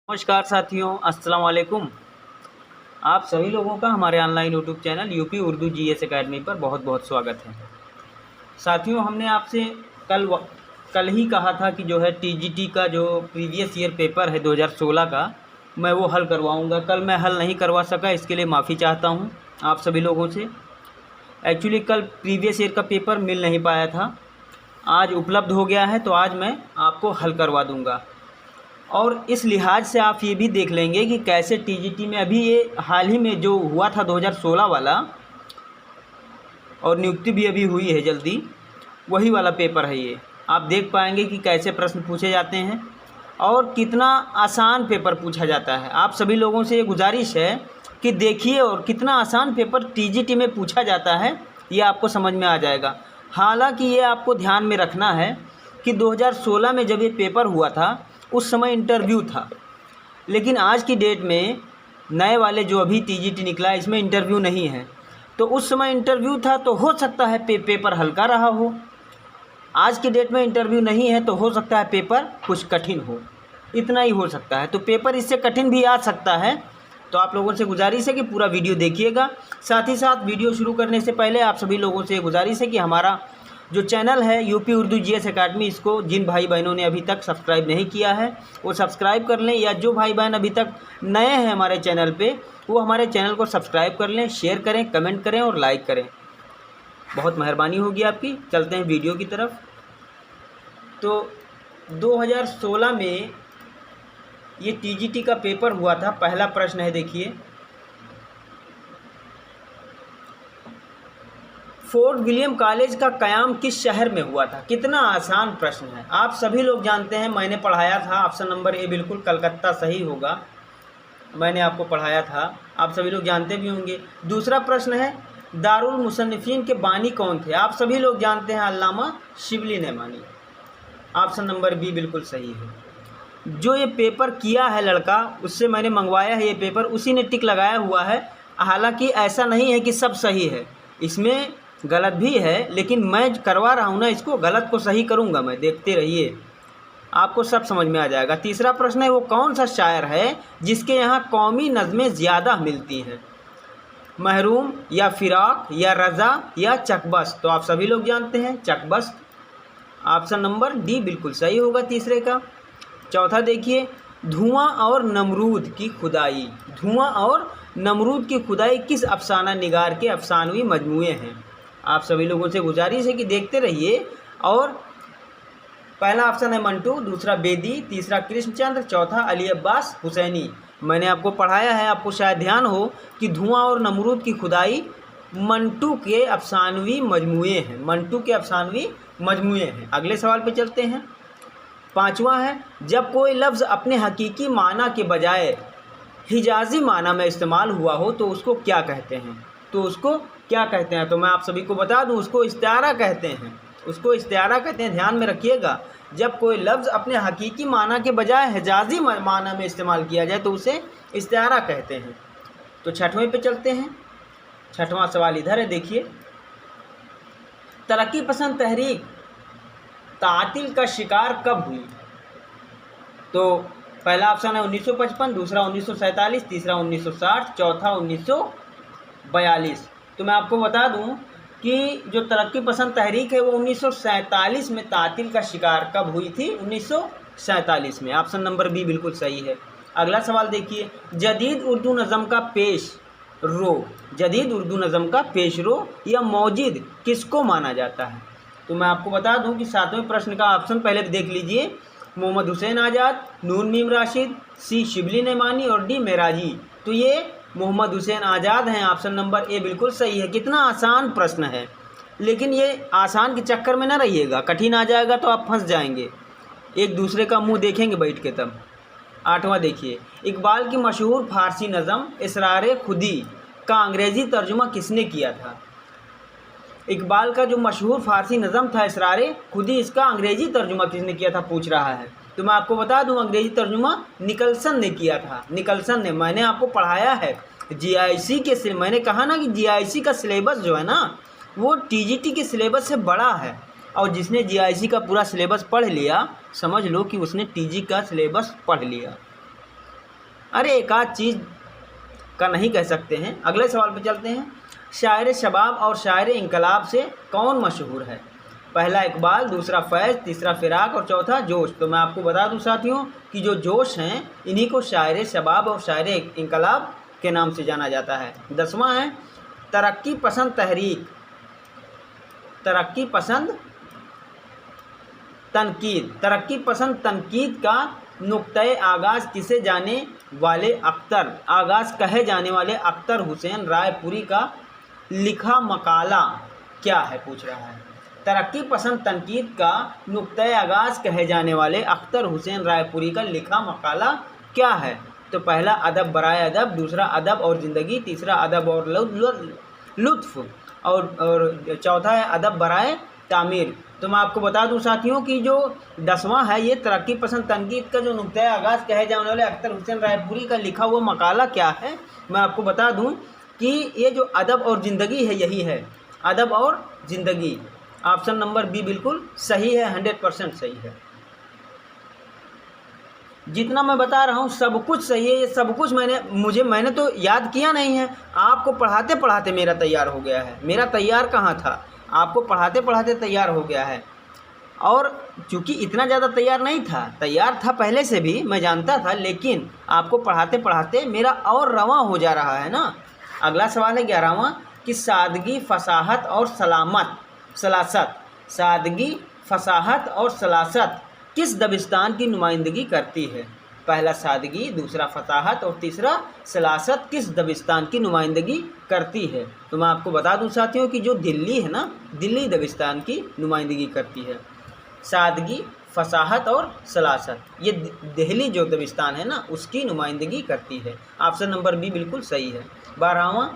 नमस्कार साथियों, अस्सलाम वालेकुम। आप सभी लोगों का हमारे online YouTube channel UP Urdu GS academy पर बहुत बहुत स्वागत है। साथियों, हमने आपसे कल ही कहा था कि जो है टीजीटी का जो प्रीवियस ईयर पेपर है 2016 का, मैं वो हल करवाऊंगा। कल मैं हल नहीं करवा सका, इसके लिए माफ़ी चाहता हूँ आप सभी लोगों से। एक्चुअली कल प्रीवियस ईयर का पेपर मिल नहीं पाया था, आज उपलब्ध हो गया है, तो आज मैं आपको हल करवा दूँगा। और इस लिहाज से आप ये भी देख लेंगे कि कैसे टीजीटी में अभी ये हाल ही में जो हुआ था 2016 वाला, और नियुक्ति भी अभी हुई है जल्दी, वही वाला पेपर है ये। आप देख पाएंगे कि कैसे प्रश्न पूछे जाते हैं और कितना आसान पेपर पूछा जाता है। आप सभी लोगों से ये गुजारिश है कि देखिए और कितना आसान पेपर टीजीटी में पूछा जाता है, ये आपको समझ में आ जाएगा। हालांकि ये आपको ध्यान में रखना है कि 2016 में जब ये पेपर हुआ था उस समय इंटरव्यू था, लेकिन आज की डेट में नए वाले जो अभी टीजीटी निकला है इसमें इंटरव्यू नहीं है। तो उस समय इंटरव्यू था तो हो सकता है पेपर हल्का रहा हो। आज की डेट में इंटरव्यू नहीं है तो हो सकता है पेपर कुछ कठिन हो, इतना ही हो सकता है। तो पेपर इससे कठिन भी आ सकता है। तो आप लोगों से गुजारिश है कि पूरा वीडियो देखिएगा। साथ ही साथ वीडियो शुरू करने से पहले आप सभी लोगों से गुजारिश है कि हमारा जो चैनल है यूपी उर्दू जीएस एकेडमी, इसको जिन भाई बहनों ने अभी तक सब्सक्राइब नहीं किया है वो सब्सक्राइब कर लें, या जो भाई बहन अभी तक नए हैं हमारे चैनल पे वो हमारे चैनल को सब्सक्राइब कर लें, शेयर करें, कमेंट करें और लाइक करें। बहुत मेहरबानी होगी आपकी। चलते हैं वीडियो की तरफ। तो 2016 में ये टीजीटी का पेपर हुआ था। पहला प्रश्न है, देखिए, फोर्ट विलियम कॉलेज का क़याम किस शहर में हुआ था? कितना आसान प्रश्न है, आप सभी लोग जानते हैं, मैंने पढ़ाया था। ऑप्शन नंबर ए बिल्कुल कलकत्ता सही होगा, मैंने आपको पढ़ाया था, आप सभी लोग जानते भी होंगे। दूसरा प्रश्न है, दारुल मुसन्निफीन के बानी कौन थे? आप सभी लोग जानते हैं, अल्लामा शिबली नहमानी। ऑप्शन नंबर बी बिल्कुल सही है। जो ये पेपर किया है लड़का, उससे मैंने मंगवाया है ये पेपर, उसी ने टिक लगाया हुआ है। हालांकि ऐसा नहीं है कि सब सही है, इसमें गलत भी है, लेकिन मैं करवा रहा हूँ ना, इसको गलत को सही करूँगा मैं, देखते रहिए, आपको सब समझ में आ जाएगा। तीसरा प्रश्न है, वो कौन सा शायर है जिसके यहाँ कौमी नज़में ज़्यादा मिलती हैं? महरूम या फिराक या रज़ा या चकबस्त? तो आप सभी लोग जानते हैं चकबस्त। ऑप्शन नंबर डी बिल्कुल सही होगा तीसरे का। चौथा देखिए, धुआं और नमरूद की खुदाई। धुआं और नमरूद की खुदाई किस अफसाना निगार के अफसानवी मजमूए हैं? आप सभी लोगों से गुजारिश है कि देखते रहिए। और पहला ऑप्शन है मंटू, दूसरा बेदी, तीसरा कृष्णचंद्र, चौथा अली अब्बास हुसैनी। मैंने आपको पढ़ाया है, आपको शायद ध्यान हो कि धुआं और नमरूद की खुदाई मंटू के अफसानवी मजमूए हैं, मंटू के अफसानवी मजमूए हैं। अगले सवाल पे चलते हैं। पांचवा है, जब कोई लफ्ज़ अपने हकीकी माना के बजाय हिजाजी माना में इस्तेमाल हुआ हो तो उसको क्या कहते हैं? तो उसको क्या कहते हैं? तो मैं आप सभी को बता दूं, उसको इस्तिआरा कहते हैं, उसको इस्तिआरा कहते हैं। ध्यान में रखिएगा, जब कोई लफ्ज़ अपने हकीकी माना के बजाय हिजाजी माना में इस्तेमाल किया जाए तो उसे इस्तिआरा कहते हैं। तो छठवें पे चलते हैं। छठवां सवाल इधर है, देखिए, तरक्की पसंद तहरीक तातिल का शिकार कब हुई? तो पहला ऑप्शन है 1955, दूसरा 1947, तीसरा 1960, चौथा 1942। तो मैं आपको बता दूं कि जो तरक्की पसंद तहरीक है वो 1947 में तातिल का शिकार कब हुई थी? 1947 में। ऑप्शन नंबर बी बिल्कुल सही है। अगला सवाल देखिए, जदीद उर्दू नज़म का पेश रो, जदीद उर्दू नज़म का पेश रो या मौजिद किसको माना जाता है? तो मैं आपको बता दूं कि सातवें प्रश्न का ऑप्शन पहले देख लीजिए, मोहम्मद हुसैन आज़ाद, नून मीम राशिद, सी शिबली नहमानी और डी मेराजी। तो ये मोहम्मद हुसैन आज़ाद हैं। ऑप्शन नंबर ए बिल्कुल सही है। कितना आसान प्रश्न है, लेकिन ये आसान के चक्कर में ना रहिएगा, कठिन आ जाएगा तो आप फंस जाएंगे, एक दूसरे का मुंह देखेंगे बैठ के तब। आठवां देखिए, इकबाल की मशहूर फारसी नज़म इसरार खुदी का अंग्रेज़ी तर्जुमा किसने किया था? इकबाल का जो मशहूर फारसी नज़म था इसरार खुदी, इसका अंग्रेज़ी तर्जुमा किसने किया था पूछ रहा है। तो मैं आपको बता दूं, अंग्रेज़ी तर्जुमा निकलसन ने किया था, निकलसन ने। मैंने आपको पढ़ाया है जीआईसी के, मैंने कहा ना कि जीआईसी का सिलेबस जो है ना वो टीजीटी के सिलेबस से बड़ा है, और जिसने जीआईसी का पूरा सिलेबस पढ़ लिया समझ लो कि उसने टीजी का सिलेबस पढ़ लिया। अरे एक आध चीज़ का नहीं कह सकते हैं। अगले सवाल पे चलते हैं। शायर शबाब और शायर इंकलाब से कौन मशहूर है? पहला इकबाल, दूसरा फैज़, तीसरा फिराक और चौथा जोश। तो मैं आपको बता दूं साथियों कि जो जोश हैं इन्हीं को शायर शबाब और शायर इंकलाब के नाम से जाना जाता है। 10वां है तरक्की पसंद तहरीक, तरक्की पसंद तनकीद। तरक्की पसंद तनकीद का नुक्ते आगाज़ किसे जाने वाले अख्तर, आगाज़ कहे जाने वाले अख्तर हुसैन रायपुरी का लिखा मकाला क्या है, पूछ रहा है। तरक्की पसंद तनकीद का नुक्ते आगाज़ कहे जाने वाले अख्तर हुसैन रायपुरी का लिखा मकाला क्या है? तो पहला अदब बराए अदब, दूसरा अदब और ज़िंदगी, तीसरा अदब और लुत्फ़ और चौथा है अदब बराए तामीर। तो मैं आपको बता दूं साथियों कि जो 10वां है ये तरक्की पसंद तनकीद का जो नुक्ता आगाज़ कहे जाने वाले अख्तर हुसैन रायपुरी का लिखा हुआ मकाला क्या है, मैं आपको बता दूं कि ये जो अदब और ज़िंदगी है यही है, अदब और ज़िंदगी। ऑप्शन नंबर बी बिल्कुल सही है, 100% सही है। जितना मैं बता रहा हूँ सब कुछ सही है, ये सब कुछ मैंने तो याद किया नहीं है, आपको पढ़ाते पढ़ाते मेरा तैयार हो गया है। मेरा तैयार कहाँ था, आपको पढ़ाते पढ़ाते तैयार हो गया है। और चूँकि इतना ज़्यादा तैयार नहीं था, तैयार था पहले से भी, मैं जानता था, लेकिन आपको पढ़ाते पढ़ाते मेरा और रवां हो जा रहा है ना। अगला सवाल है 11वां कि सादगी फसाहत और सलासत, सादगी फसाहत और सलासत किस दबिस्तान की नुमाइंदगी करती है? पहला सादगी, दूसरा फसाहत और तीसरा सलासत किस दबिस्तान की नुमाइंदगी करती है? तो मैं आपको बता दूं साथियों कि जो दिल्ली है ना, दिल्ली दबिस्तान की नुमाइंदगी करती है। सादगी, फसाहत और सलासत, ये दिल्ली जो दबिस्तान है ना उसकी नुमाइंदगी करती है। ऑप्शन नंबर बी बिल्कुल सही है। 12वां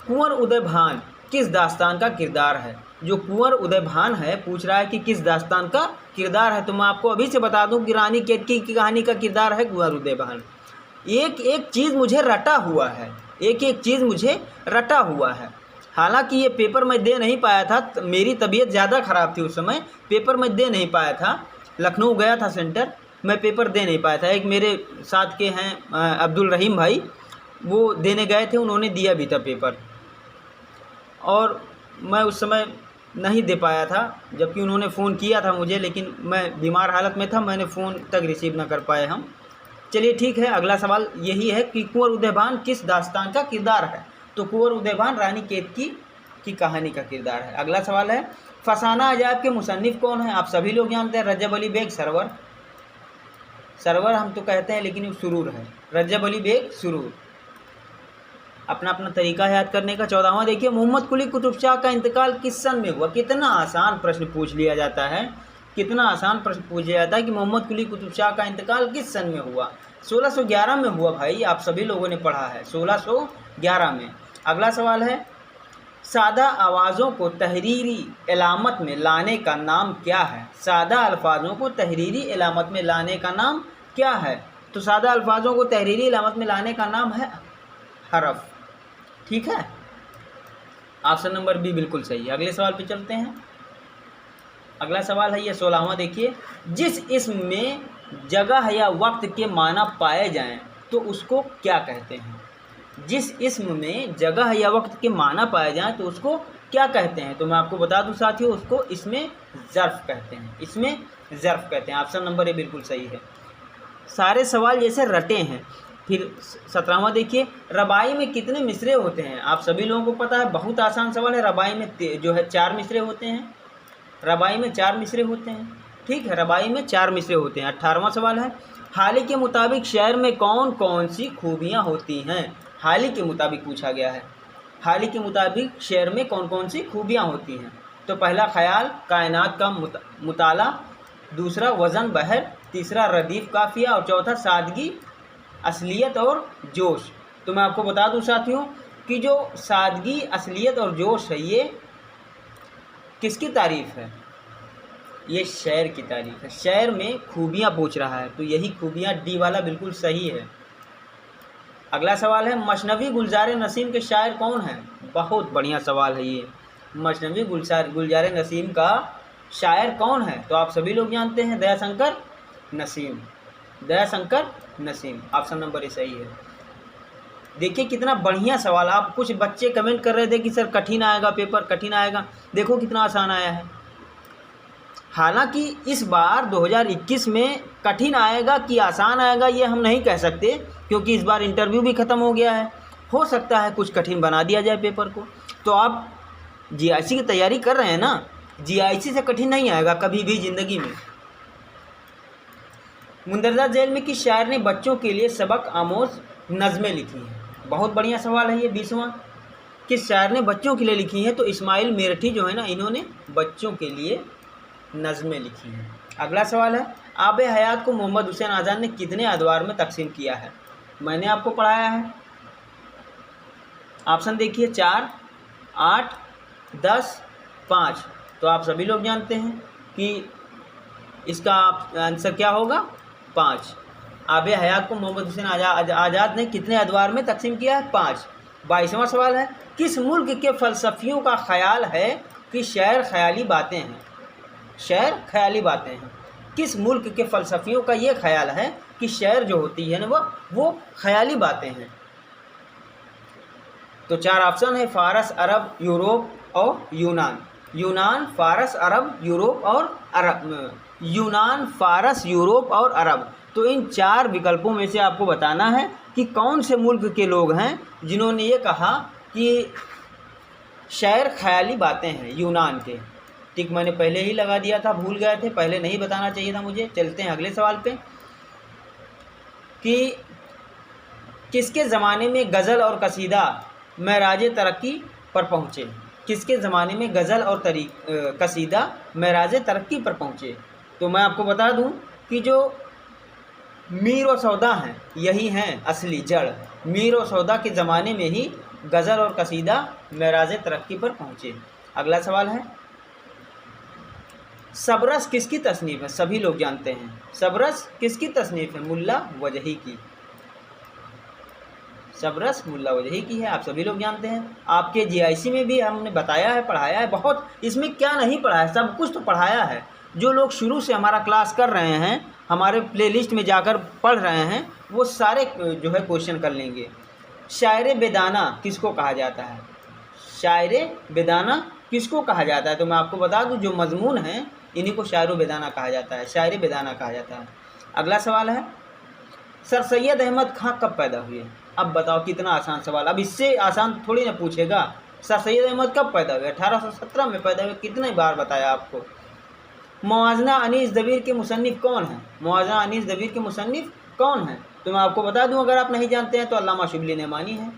कुंवर उदय भान किस दास्तान का किरदार है? जो कुंवर उदय भान है पूछ रहा है कि किस दास्तान का किरदार है। तो मैं आपको अभी से बता दूं कि रानी केतकी की कहानी का किरदार है कुंवर उदय भान। एक एक चीज़ मुझे रटा हुआ है, एक एक चीज़ मुझे रटा हुआ है। हालांकि ये पेपर मैं दे नहीं पाया था, मेरी तबीयत ज़्यादा ख़राब थी उस समय, पेपर मैं दे नहीं पाया था। लखनऊ गया था सेंटर, मैं पेपर दे नहीं पाया था। एक मेरे साथ के हैं अब्दुल रहीम भाई, वो देने गए थे, उन्होंने दिया भी था पेपर, और मैं उस समय नहीं दे पाया था, जबकि उन्होंने फ़ोन किया था मुझे, लेकिन मैं बीमार हालत में था, मैंने फ़ोन तक रिसीव ना कर पाए हम। चलिए ठीक है, अगला सवाल यही है कि कुंवर उदय भान किस दास्तान का किरदार है? तो कुंवर उदय भान रानी केतकी की कहानी का किरदार है। अगला सवाल है फसाना अजायब के मुसन्निफ़ कौन है? आप सभी लोग जानते हैं, रजब अली बेग सरवर, सरवर हम तो कहते हैं लेकिन वो सुरूर है, रजब अली बेग सुरूर। अपना अपना तरीका है याद करने का। 14वां देखिए मोहम्मद कुली कुतुब शाह का इंतकाल किस सन में हुआ? कितना आसान प्रश्न पूछ लिया जाता है, कितना आसान प्रश्न पूछ लिया जाता है कि मोहम्मद कुली कुतुब शाह का इंतकाल किस सन में हुआ? 1611 में हुआ भाई, आप सभी लोगों ने पढ़ा है, 1611 में। अगला सवाल है सादा आवाज़ों को तहरीरी इलामत में लाने का नाम क्या है? सादा अल्फाजों को तहरीरी इलामत में लाने का नाम क्या है? तो सादा अल्फाजों को तहरीरी इलामत में लाने का नाम है हरफ। ठीक है, ऑप्शन नंबर बी बिल्कुल सही है। अगले सवाल पे चलते हैं। अगला सवाल है ये 16वां देखिए, जिस इस्म में जगह या वक्त के माना पाए जाएं तो उसको क्या कहते हैं? जिस इस्म में जगह या वक्त के माना पाए जाएं तो उसको क्या कहते हैं? तो मैं आपको बता दूं साथियों, उसको इसमें ज़र्फ़ कहते हैं, इसमें ज़र्फ़ कहते हैं। ऑप्शन नंबर ए बिल्कुल सही है। सारे सवाल जैसे रटे हैं। फिर 17वां देखिए, रबाई में कितने मिसरे होते हैं? आप सभी लोगों को पता है, बहुत आसान सवाल है। रबाई में जो है 4 मिसरे होते हैं, रबाई में 4 मिसरे होते हैं। ठीक है, रबाई में 4 मिसरे होते हैं। 18वां सवाल है, हाली के मुताबिक शेर में कौन कौन सी खूबियाँ होती हैं? हाली के मुताबिक पूछा गया है, हाली के मुताबिक शेर में कौन कौन सी खूबियाँ होती हैं? तो पहला ख्याल कायनात का मुताला, दूसरा वज़न बहर, तीसरा रदीफ़ काफ़िया और चौथा सादगी असलियत और जोश। तो मैं आपको बता दूं साथियों कि जो सादगी असलियत और जोश है ये किसकी तारीफ़ है? ये शेर की तारीफ़ है। शेर में खूबियाँ पूछ रहा है, तो यही खूबियाँ, डी वाला बिल्कुल सही है। अगला सवाल है मसनवी गुलजार नसीम के शायर कौन हैं? बहुत बढ़िया सवाल है ये। मसनवी गुलजार नसीम का शायर कौन है? तो आप सभी लोग जानते हैं, Dayashankar Naseem. Dayashankar Naseem, option number A सही है। देखिए कितना बढ़िया सवाल। आप कुछ बच्चे कमेंट कर रहे थे कि सर कठिन आएगा पेपर, कठिन आएगा, देखो कितना आसान आया है। हालांकि इस बार 2021 में कठिन आएगा कि आसान आएगा ये हम नहीं कह सकते, क्योंकि इस बार इंटरव्यू भी ख़त्म हो गया है। हो सकता है कुछ कठिन बना दिया जाए पेपर को। तो आप जीआईसी की तैयारी कर रहे हैं ना, जीआईसी से कठिन नहीं आएगा कभी भी ज़िंदगी में। मुंदरजा जेल में किस शायर ने बच्चों के लिए सबक आमोज नज़में लिखी हैं? बहुत बढ़िया सवाल है ये 20वां। किस शायर ने बच्चों के लिए लिखी हैं? तो इस्माइल मेरठी जो है ना, इन्होंने बच्चों के लिए नज़में लिखी हैं। अगला सवाल है, आब हयात को मोहम्मद हुसैन आज़ाद ने कितने अदवार में तकसीम किया है? मैंने आपको पढ़ाया है। ऑप्शन देखिए 4, 8, 10, 5। तो आप सभी लोग जानते हैं कि इसका आंसर क्या होगा? 5। आब हयात को मोहम्मद हुसैन आज़ाद ने कितने अदवार में तकसीम किया है? 5। 22वां सवाल है, किस मुल्क के फ़लसफ़ियों का ख्याल है कि शहर ख़याली बातें हैं? शहर ख़याली बातें हैं। किस मुल्क के फ़लसफ़ियों का ये ख्याल है कि शहर जो होती है ना वो ख़याली बातें हैं? तो 4 ऑप्शन है, फ़ारस, अरब, यूरोप और यूनान। यूनान, फ़ारस, अरब, यूरोप और अरब। यूनान, फ़ारस, यूरोप और अरब। तो इन 4 विकल्पों में से आपको बताना है कि कौन से मुल्क के लोग हैं जिन्होंने ये कहा कि शहर ख़याली बातें हैं। यूनान के। टिक मैंने पहले ही लगा दिया था, भूल गए थे, पहले नहीं बताना चाहिए था मुझे। चलते हैं अगले सवाल पे कि किसके ज़माने में गज़ल और कसीदा महराज तरक्की पर पहुँचे? किसके ज़माने में गज़ल और कसीदा महराज तरक्की पर पहुँचे? तो मैं आपको बता दूं कि जो मीर और सौदा हैं यही हैं असली जड़। मीर और सौदा के ज़माने में ही गज़ल और कसीदा महराज तरक्की पर पहुँचे। अगला सवाल है, सबरस किसकी तसनीफ़ है? सभी लोग जानते हैं। सबरस किसकी तसनीफ़ है? मुल्ला वजही की। सबरस मुल्ला वजही की है, आप सभी लोग जानते हैं। आपके जीआईसी में भी हमने बताया है, पढ़ाया है बहुत। इसमें क्या नहीं पढ़ाया है, सब कुछ तो पढ़ाया है। जो लोग शुरू से हमारा क्लास कर रहे हैं, हमारे प्लेलिस्ट में जाकर पढ़ रहे हैं, वो सारे जो है क्वेश्चन कर लेंगे। शायर बेदाना किसको कहा जाता है? शायर बेदाना किसको कहा जाता है? तो मैं आपको बता दूं, जो मजमून है इन्हीं को शायर बेदाना कहा जाता है, शायर बेदाना कहा जाता है। अगला सवाल है, सर सैयद अहमद खां कब पैदा हुए? अब बताओ कितना आसान सवाल। अब इससे आसान थोड़ी ना पूछेगा। सर सैयद अहमद कब पैदा हुए? 1817 में पैदा हुए। कितने बार बताया आपको। मुआज़ना अनीस दबीर के मुसन्निफ़ कौन है? मुआज़ना अनीस दबीर के मुसन्निफ़ कौन है? तो मैं आपको बता दूं, अगर आप नहीं जानते हैं तो अल्लामा शिबली नमानी है।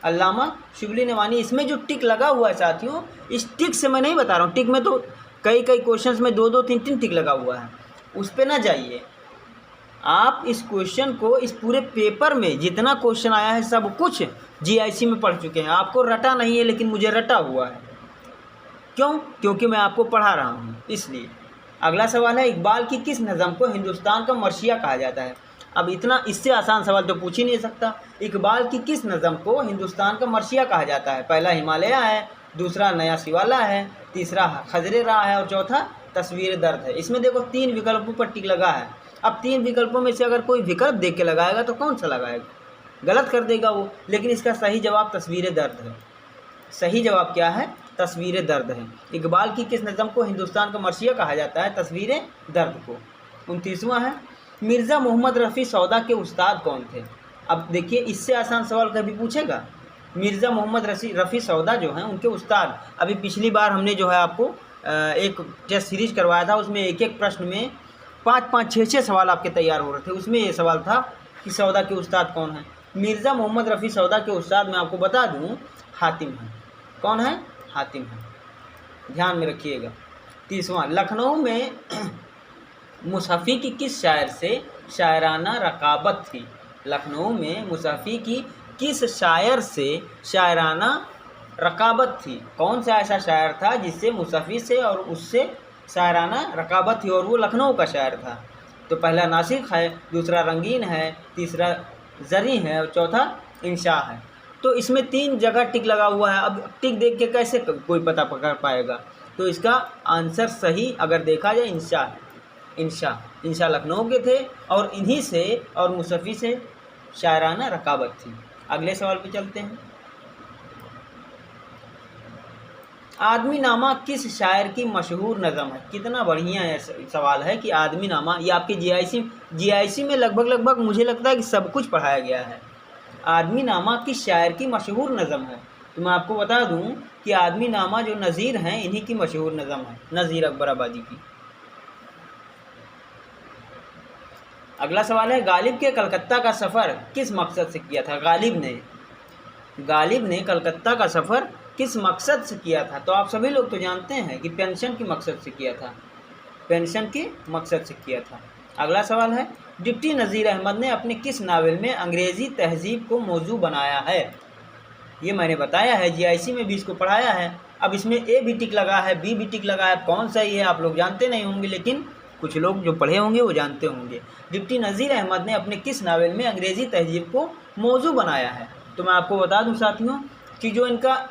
अल्लामा शिबली नमानी। इसमें जो टिक लगा हुआ है साथियों, इस टिक से मैं नहीं बता रहा हूँ। टिक में तो कई क्वेश्चंस में 2-2, 3-3 टिक लगा हुआ है, उस पर ना जाइए। आप इस क्वेश्चन को, इस पूरे पेपर में जितना क्वेश्चन आया है सब कुछ जीआईसी में पढ़ चुके हैं। आपको रटा नहीं है, लेकिन मुझे रटा हुआ है। क्यों? क्योंकि मैं आपको पढ़ा रहा हूँ, इसलिए। अगला सवाल है, इकबाल की किस नज़म को हिंदुस्तान का मर्शिया कहा जाता है? अब इतना इससे आसान सवाल तो पूछ ही नहीं सकता। इकबाल की किस नज़म को हिंदुस्तान का मर्शिया कहा जाता है? पहला हिमालय है, दूसरा नया शिवाला है, तीसरा खजरे राह है और चौथा तस्वीर दर्द है। इसमें देखो 3 विकल्पों पर टिक लगा है। अब 3 विकल्पों में से अगर कोई विकल्प देख के लगाएगा तो कौन सा लगाएगा? गलत कर देगा वो। लेकिन इसका सही जवाब तस्वीर दर्द है। सही जवाब क्या है? तस्वीर दर्द है। इकबाल की किस नज़म को हिंदुस्तान का मर्शिया कहा जाता है? तस्वीर दर्द को। 29वां है, मिर्ज़ा मोहम्मद रफ़ी सौदा के उस्ताद कौन थे? अब देखिए, इससे आसान सवाल कभी पूछेगा। मिर्ज़ा मोहम्मद रफ़ी सौदा जो हैं उनके उस्ताद। अभी पिछली बार हमने जो है आपको एक टेस्ट सीरीज करवाया था, उसमें एक प्रश्न में 5-5, 6-6 सवाल आपके तैयार हो रहे थे। उसमें ये सवाल था कि सौदा के उस्ताद कौन है। मिर्ज़ा मोहम्मद रफ़ी सौदा के उस्ताद मैं आपको बता दूँ हातिम है। कौन है? हातिम है, ध्यान में रखिएगा। 30वां, लखनऊ में मुसफ़ी की किस शायर से शायराना रकाबत थी? लखनऊ में मुसफ़ी की किस शायर से शायराना रकाबत थी? कौन सा ऐसा शायर था जिससे मुसफ़ी से और उससे शायराना रकाबत थी और वो लखनऊ का शायर था? तो पहला नासिक है, दूसरा रंगीन है, तीसरा ज़री है और चौथा इंशा है। तो इसमें 3 जगह टिक लगा हुआ है। अब टिक देख के कैसे कोई पता कर पाएगा? तो इसका आंसर सही अगर देखा जाए इंशा है। इंशा लखनऊ के थे और इन्हीं से और मुसफ़ी से शायराना रकाबत थी। अगले सवाल पे चलते हैं। आदमी नामा किस शायर की मशहूर नज़म है? कितना बढ़िया है सवाल है कि आदमी नामा, ये आपके जीआईसी में लगभग मुझे लगता है कि सब कुछ पढ़ाया गया है। आदमी नामा किस शायर की मशहूर नज़म है? तो मैं आपको बता दूं कि आदमी नामा जो नज़ीर हैं इन्हीं की मशहूर नज़म है, नज़ीर अकबर आबादी की। अगला सवाल है, गालिब के कलकत्ता का सफ़र किस मकसद से किया था? गालिब ने कलकत्ता का सफ़र किस मकसद से किया था? तो आप सभी लोग तो जानते हैं कि पेंशन के मकसद से किया था, पेंशन के मकसद से किया था। अगला सवाल है, डिप्टी नज़ीर अहमद ने अपने किस नावल में अंग्रेज़ी तहजीब को मौजू बनाया है? ये मैंने बताया है, जीआईसी में भी इसको पढ़ाया है। अब इसमें ए भी टिक लगा है, बी भी टिक लगा है, कौन सही है आप लोग जानते नहीं होंगे, लेकिन कुछ लोग जो पढ़े होंगे वो जानते होंगे। डिप्टी नज़ीर अहमद ने अपने किस नावल में अंग्रेज़ी तहजीब को मौजू बनाया है? तो मैं आपको बता दूं साथियों कि जो इनका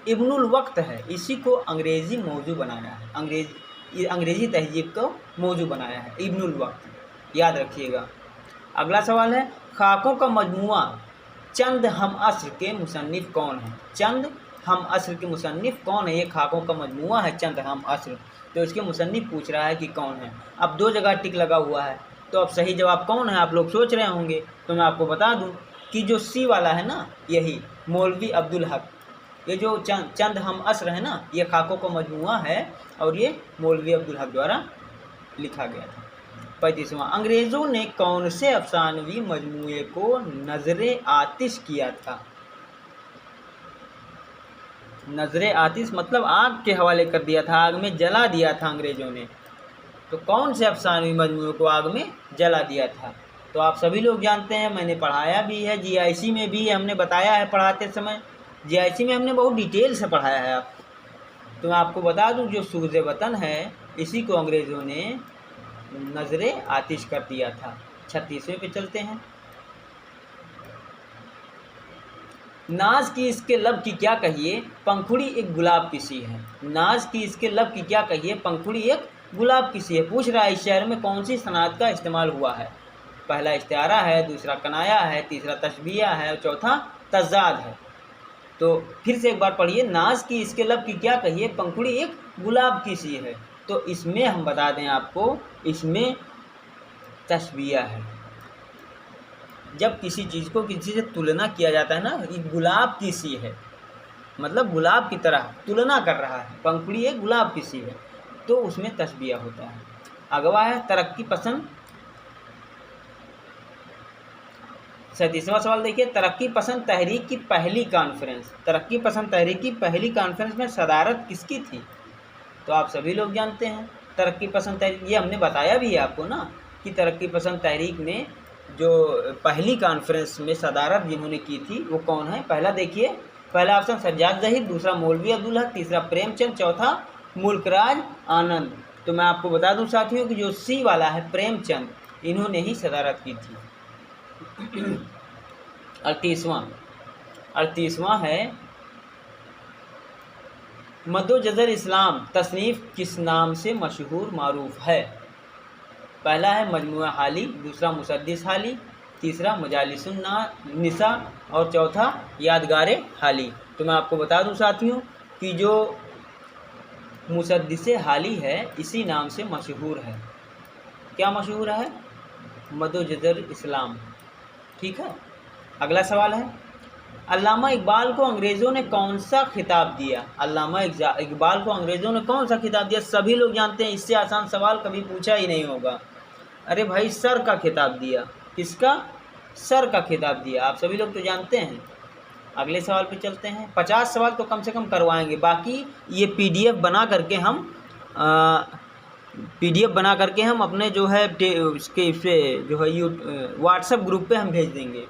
इब्नुल वक्त है इसी को अंग्रेज़ी मौजू बनाया है, अंग्रेज़ी तहजीब को मौजू बनाया है इब्नुल वक्त, याद रखिएगा। अगला सवाल है, खाकों का मजमुआ चंद हम असर के मुसन्निफ़ कौन है? चंद हम असर के मुसन्निफ़ कौन है? ये खाकों का मजमुआ है चंद हम असर, तो इसके मुसन्निफ़ पूछ रहा है कि कौन है। अब दो जगह टिक लगा हुआ है, तो अब सही जवाब कौन है आप लोग सोच रहे होंगे, तो मैं आपको बता दूं कि जो सी वाला है ना, यही मौलवी अब्दुल हक, ये जो चंद हम असर है ना, ये खाकों का मजमुआ है और ये मौलवी अब्दुल हक द्वारा लिखा गया था। 35वां, अंग्रेज़ों ने कौन से अफसानवी मजमूए को नज़रे आतिश किया था? नज़रे आतिश मतलब आग के हवाले कर दिया था, आग में जला दिया था अंग्रेज़ों ने। तो कौन से अफसानवी मजमूए को आग में जला दिया था? तो आप सभी लोग जानते हैं, मैंने पढ़ाया भी है, जीआईसी में भी हमने बताया है पढ़ाते समय, जीआईसी में हमने बहुत डिटेल से पढ़ाया है आप। तो मैं आपको बता दूं, जो सूरज वतन है इसी को अंग्रेज़ों ने नज़रे आतिश कर दिया था। 36वें पे चलते हैं। नाज की इसके लब की क्या कहिए, पंखुड़ी एक गुलाब की सी है। नाज की इसके लब की क्या कहिए, पंखुड़ी एक गुलाब की सी है। पूछ रहा है इस शेर में कौन सी सनात का इस्तेमाल हुआ है? पहला इस्तिआरा है, दूसरा कनाया है, तीसरा तशबीहा है और चौथा तज़ाद है। तो फिर से एक बार पढ़िए, नाज की इसके लब की क्या कहिए, पंखुड़ी एक गुलाब की सी है। तो इसमें हम बता दें आपको, इसमें तशबीहा है। जब किसी चीज़ को किसी से तुलना किया जाता है ना, ये गुलाब की सी है, मतलब गुलाब की तरह तुलना कर रहा है, पंखुड़ी एक गुलाब की सी है, तो उसमें तशबीहा होता है। अगवा है, तरक्की पसंद। 37वां सवाल देखिए, तरक्की पसंद तहरीक की पहली कॉन्फ्रेंस, तरक्की पसंद तहरीक की पहली कॉन्फ्रेंस में सदारत किसकी थी? तो आप सभी लोग जानते हैं तरक्की पसंद तहरीक, ये हमने बताया भी है आपको ना कि तरक्की पसंद तहरीक में जो पहली कॉन्फ्रेंस में सदारत जिन्होंने की थी वो कौन है? पहला देखिए, पहला ऑप्शन सज्जाद ज़हीर, दूसरा मौलवी अब्दुल हक, तीसरा प्रेमचंद, चौथा मुल्कराज आनंद। तो मैं आपको बता दूं साथियों कि जो सी वाला है प्रेमचंद, इन्होंने ही सदारत की थी। 38वां है, मद्दो जज़र इस्लाम तसनीफ़ किस नाम से मशहूर मारूफ है? पहला है मजमुआ हाली, दूसरा मुसद्दिस हाली, तीसरा मजालिसुन निसा और चौथा यादगार हाली। तो मैं आपको बता दूं साथियों कि जो मुसद्दिस हाली है इसी नाम से मशहूर है। क्या मशहूर है? मद्दो जज़र इस्लाम। ठीक है। अगला सवाल है, अल्लामा इकबाल को अंग्रेज़ों ने कौन सा खिताब दिया? अल्लामा इकबाल को अंग्रेज़ों ने कौन सा खिताब दिया? सभी लोग जानते हैं, इससे आसान सवाल कभी पूछा ही नहीं होगा। अरे भाई, सर का खिताब दिया। किसका? सर का खिताब दिया, आप सभी लोग तो जानते हैं। अगले सवाल पे चलते हैं। 50 सवाल तो कम से कम करवाएंगे, बाकी ये पीडीएफ बना करके हम अपने जो है इसके जो है व्हाट्सएप ग्रुप पे हम भेज देंगे,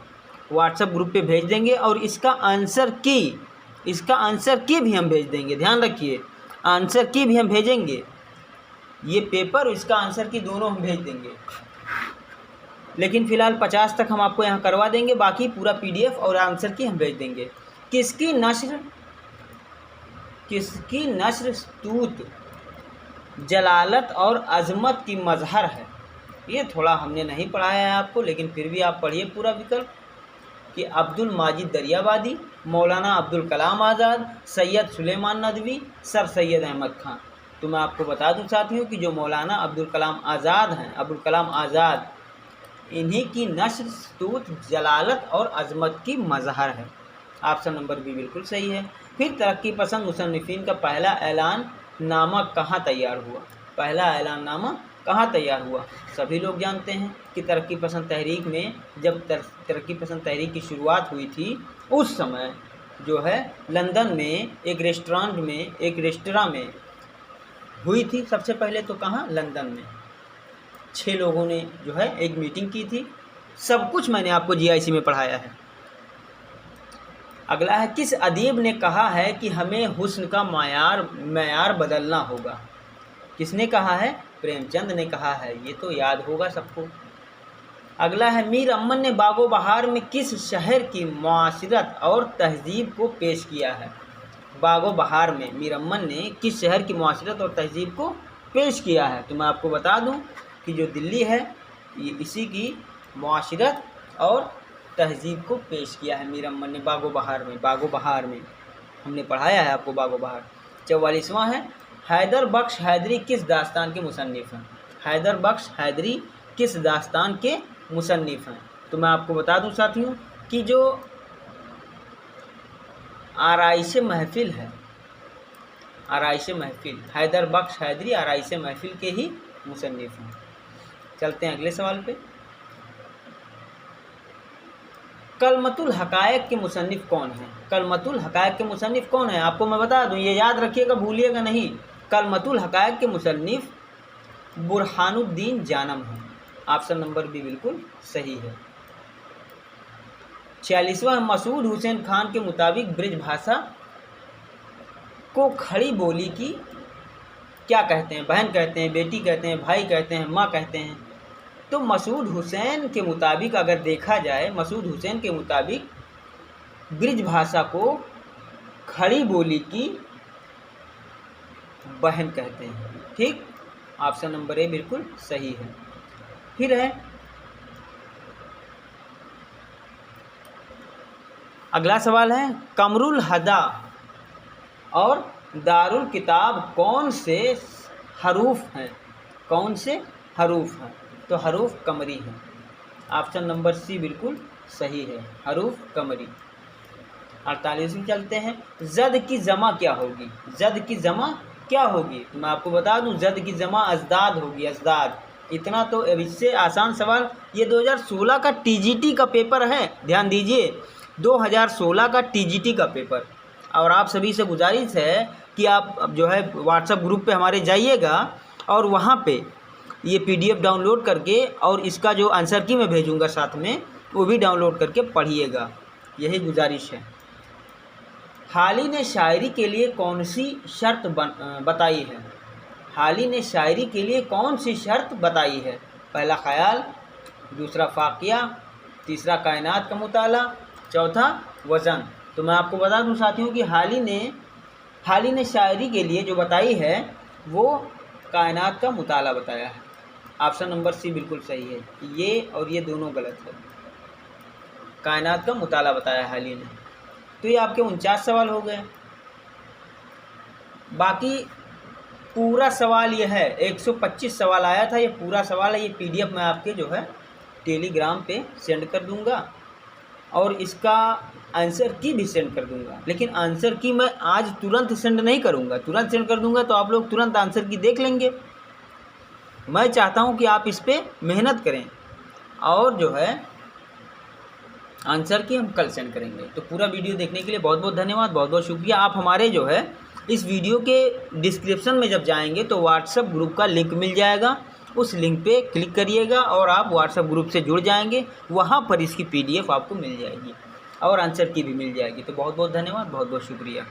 व्हाट्सएप ग्रुप पे भेज देंगे और इसका आंसर की भी हम भेज देंगे। ध्यान रखिए, आंसर की भी हम भेजेंगे, ये पेपर इसका आंसर की दोनों हम भेज देंगे। लेकिन फ़िलहाल 50 तक हम आपको यहाँ करवा देंगे, बाकी पूरा पीडीएफ और आंसर की हम भेज देंगे। किसकी नस्र स्तूत जलालत और अज़मत की मज़हर है। ये थोड़ा हमने नहीं पढ़ाया है आपको, लेकिन फिर भी आप पढ़िए पूरा विकल्प कि अब्दुल माजिद दरियाबादी, मौलाना अब्दुल कलाम आज़ाद, सैयद सुलेमान नदवी, सर सैयद अहमद ख़ान। तो मैं आपको बता दूं साथियों कि जो मौलाना अब्दुल कलाम आज़ाद हैं, अब्दुल कलाम आज़ाद, इन्हीं की नस्र स्तूत जलालत और अज़मत की मज़हर है। ऑप्शन नंबर बी बिल्कुल सही है। फिर तरक्की पसंद मुसन्निफ़ीन का पहला ऐलान नामा कहाँ तैयार हुआ? पहला ऐलान नामा कहाँ तैयार हुआ? सभी लोग जानते हैं कि तरक्की पसंद तहरीक में, जब तरक्की पसंद तहरीक की शुरुआत हुई थी, उस समय जो है लंदन में एक रेस्टोरेंट में हुई थी। सबसे पहले तो कहाँ? लंदन में 6 लोगों ने जो है एक मीटिंग की थी। सब कुछ मैंने आपको जीआईसी में पढ़ाया है। अगला है, किस अदीब ने कहा है कि हमें हुस्न का मैयार बदलना होगा? किसने कहा है? प्रेमचंद ने कहा है। ये तो याद होगा सबको। अगला है, मीर अमन ने बागो बहार में किस शहर की मुआशरत और तहजीब को पेश किया है? बागो बहार में मीर अमन ने किस शहर की मुआशरत और तहजीब को पेश किया है? तो मैं आपको बता दूं कि जो दिल्ली है, ये इसी की मुआशरत और तहजीब को पेश किया है मीर अमन ने बागो बहार में हमने पढ़ाया है आपको बागो बहार। 44वां है, हैदर बख्श हैदरी किस दास्तान के मुसन्निफ़ हैं? हैदर बख्श हैदरी किस दास्तान के मुसन्निफ़ हैं? तो मैं आपको बता दूं साथियों कि जो आराइश महफिल है, आराइश महफिल, हैदर बख्श हैदरी आराइश महफिल के ही मुसन्निफ़ हैं। चलते हैं अगले सवाल पे। कलमतुल हकायक के मुसन्निफ़ कौन है? कलमतुल हकायक के मुसन्निफ़ कौन है? आपको मैं बता दूं, ये याद रखिएगा, भूलिएगा नहीं। कलमतुल हकायक के मुसन्निफ़ बुरहानुद्दीन जानम है। ऑप्शन नंबर बी बिल्कुल सही है। 46वां, मसूद हुसैन खान के मुताबिक ब्रिज भाषा को खड़ी बोली की क्या कहते हैं? बहन कहते हैं, बेटी कहते हैं, भाई कहते हैं, माँ कहते हैं। तो मसूद हुसैन के मुताबिक अगर देखा जाए, मसूद हुसैन के मुताबिक ब्रिज भाषा को खड़ी बोली की बहन कहते हैं। ठीक, ऑप्शन नंबर ए बिल्कुल सही है। फिर है अगला सवाल है, कमरुल हदा और दारुल किताब कौन से हरूफ हैं? कौन से हरूफ हैं? तो हरूफ कमरी है। ऑप्शन नंबर सी बिल्कुल सही है, हरूफ कमरी। 48 चलते हैं, जद की जमा क्या होगी? जद की जमा क्या होगी? तो मैं आपको बता दूं, जद की जमा अजदाद होगी, अजदाद। इतना तो इससे आसान सवाल, ये 2016 का टीजीटी का पेपर है, ध्यान दीजिए, 2016 का टीजीटी का पेपर। और आप सभी से गुजारिश है कि आप अब जो है व्हाट्सएप ग्रुप पे हमारे जाइएगा और वहाँ पे ये पीडीएफ डाउनलोड करके, और इसका जो आंसर की मैं भेजूँगा साथ में, वो भी डाउनलोड करके पढ़िएगा, यही गुजारिश है। हाली ने शायरी के लिए कौन सी शर्त बताई है? हाली ने शायरी के लिए कौन सी शर्त बताई है? पहला ख़याल, दूसरा फाकिया, तीसरा कायनात का मुताला, चौथा वज़न। तो मैं आपको बता दूं साथियों कि हाली ने शायरी के लिए जो बताई है वो कायनात का मुताला बताया है। ऑप्शन नंबर सी बिल्कुल सही है। ये और ये दोनों गलत है, कायनात का मुताला बताया है हाली ने। तो ये आपके 49 सवाल हो गए। बाकी पूरा सवाल ये है, 125 सवाल आया था, ये पूरा सवाल है। ये पीडीएफ मैं आपके जो है टेलीग्राम पे सेंड कर दूंगा और इसका आंसर की भी सेंड कर दूंगा। लेकिन आंसर की मैं आज तुरंत सेंड नहीं करूंगा, तुरंत सेंड कर दूंगा तो आप लोग तुरंत आंसर की देख लेंगे। मैं चाहता हूं कि आप इस पर मेहनत करें और जो है आंसर की हम कल सेंड करेंगे। तो पूरा वीडियो देखने के लिए बहुत बहुत धन्यवाद, बहुत बहुत शुक्रिया। आप हमारे जो है इस वीडियो के डिस्क्रिप्शन में जब जाएंगे तो व्हाट्सएप ग्रुप का लिंक मिल जाएगा, उस लिंक पे क्लिक करिएगा और आप व्हाट्सएप ग्रुप से जुड़ जाएंगे। वहाँ पर इसकी पीडीएफ आपको मिल जाएगी और आंसर की भी मिल जाएगी। तो बहुत बहुत धन्यवाद, बहुत बहुत शुक्रिया।